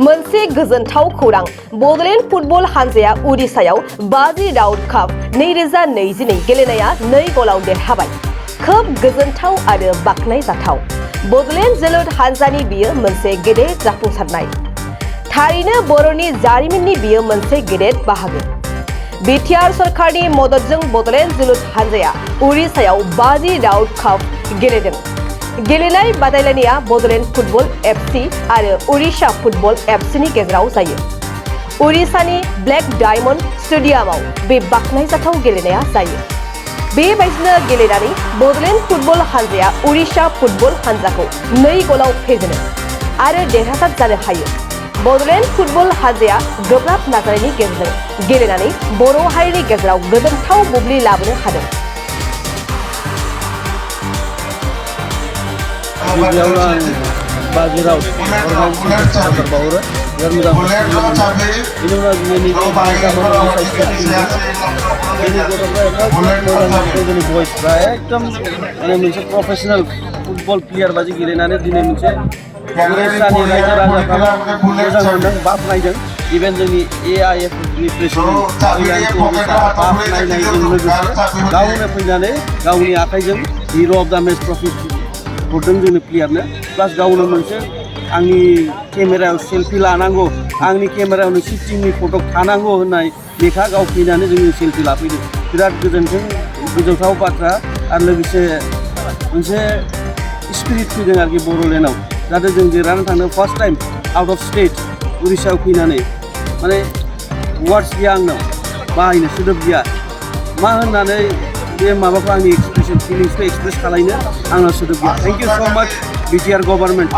मोनसे गोजोनथाव खौरां बडलेण्ड फुटबल हानजाया उडिशायाव बाजि राउट काप 2022 गेलेनाया 2 गलाव देरहाबाय। खोब गोजोनथाव आरो बाख्नायजाथाव। बडलेण्ड जोलुर हानजानि बियो मोनसे गेदेर जाफुंसारनाय। थारैनो बर'नि जारिमिननि बियो मोनसे गेदेर बाहागो। बिटिआर सरकारनि मददजों बडलेण्ड जोलुर हानजाया उडिशायाव बाजि राउट काप गेलेदों। गेलेनाय बादायलायनाया बडलेण्ड फुटबल एफसी आरो उडिशा फुटबल एफसीनि गेजेराव जायो। उडिशानि ब्लेक डायमन्ड स्टेडियामाव बे बाख्नायजाथाव गेलेनाया जायो। बेबायदिनो गेलेनानै बडलेण्ड फुटबल हानजाया उडिशा फुटबल हानजाखौ 2 गलाव फेजेनो आरो देरहासार जानो हायो। बडलेण्ड फुटबल हानजाया गोब्राब नाजानायनि गेजेरजों गेलेनानै बर' हारिनि गेजेराव गोजोनथाव बुब्लि लाबोनो हादों। BAJI ROUT professional football player बादि गेलेनानै दिनै मोनसे उडिशानि रायजो राजाफ्रा मोजां मोनदों, बाख्नायदों। इभेन जोंनि AIF नि प्रेसिडेन्ट बाख्नायनायजों लोगोसे गावनो फैनानै गावनि आखाइजों हिर' अफ द मेच ट्रफि हरदों जोंनि प्लेयारनो। प्लास गावनो मोनसे आंनि केमेरायाव सेल्फि लानांगौ, आंनि केमेरायाव नोंसोर टीमनि फट' थानांगौ होननाय लेखा गाव फैनानै जोंनि सेल्फि लाफैदों। बिराद गोजोनथाव बाथ्रा आरो लोगोसे मोनसे स्पिरिट फैदों आरोखि बड'लेण्डआव, जाहाथे जों देरहानो थांदों first time out of state उडिशायाव फैनानै। माने वार्डस गैया आंनाव, बाहायनो सोदोब गैया मा होननानै बे माबाखौ आंनि एक्सप्रेसन फिलिंसखौ एक्सप्रेस खालायनो आंनाव सोदोब गैया। थेंक इउ स' माच बिटिआर गभर्नमेन्ट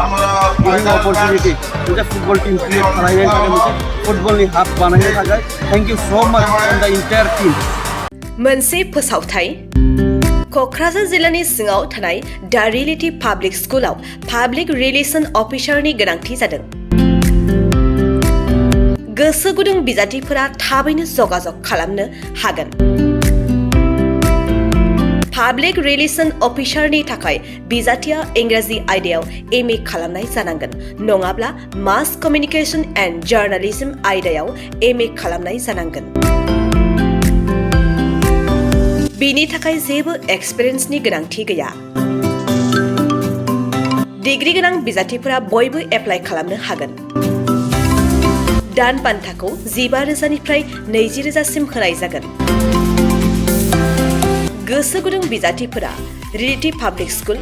गिभिं अपरचुनिटि मोनसे फुटबल टीम क्रिएट खालायनो थाखाय, मोनसे फुटबलनि हाब बानायनो थाखाय थेंक इउ स' माच फ्रम द इन्टायार टीम। मोनसे फोसावथाय क'क्राझार जिल्लानि सिङाव थानाय दा रियेलिटी पाब्लिक स्कुलाव पाब्लिक रिलेसन अफिसारनि गोनांथि जादों। गोसो गुदुं बिजाथिफोरा थाबैनो जगाजग खालामनो हागोन। पाब्लिक रिलेसन अफिसारनि थाखाय बिजाथिया इंराजि आयदायाव MA खालामनाय जानांगोन, नङाब्ला मास कमिउनिकेशन एन्ड जार्नालिज्म आयदायाव MA खालामनाय जानांगोन। बिनि थाखाय जेबो एक्सपिरियेन्सनि गोनांथि गैया। डिग्री गोनां बिजाथिफोरा बयबो एप्लाइ खालामनो हागोन। दान बान्थाखौ 15,000निफ्राय 20,000सिम होनाय जागोन। गोसो गुदुं बिजाथिफोरा रियेलिटी पाब्लिक स्कुल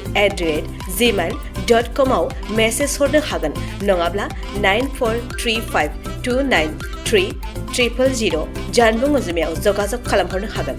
@gmail.com आव मेसेज हरनो हागोन, नङाब्ला 9435293000 जानबुं अनजिमायाव जगाजग खालामहरनो हागोन।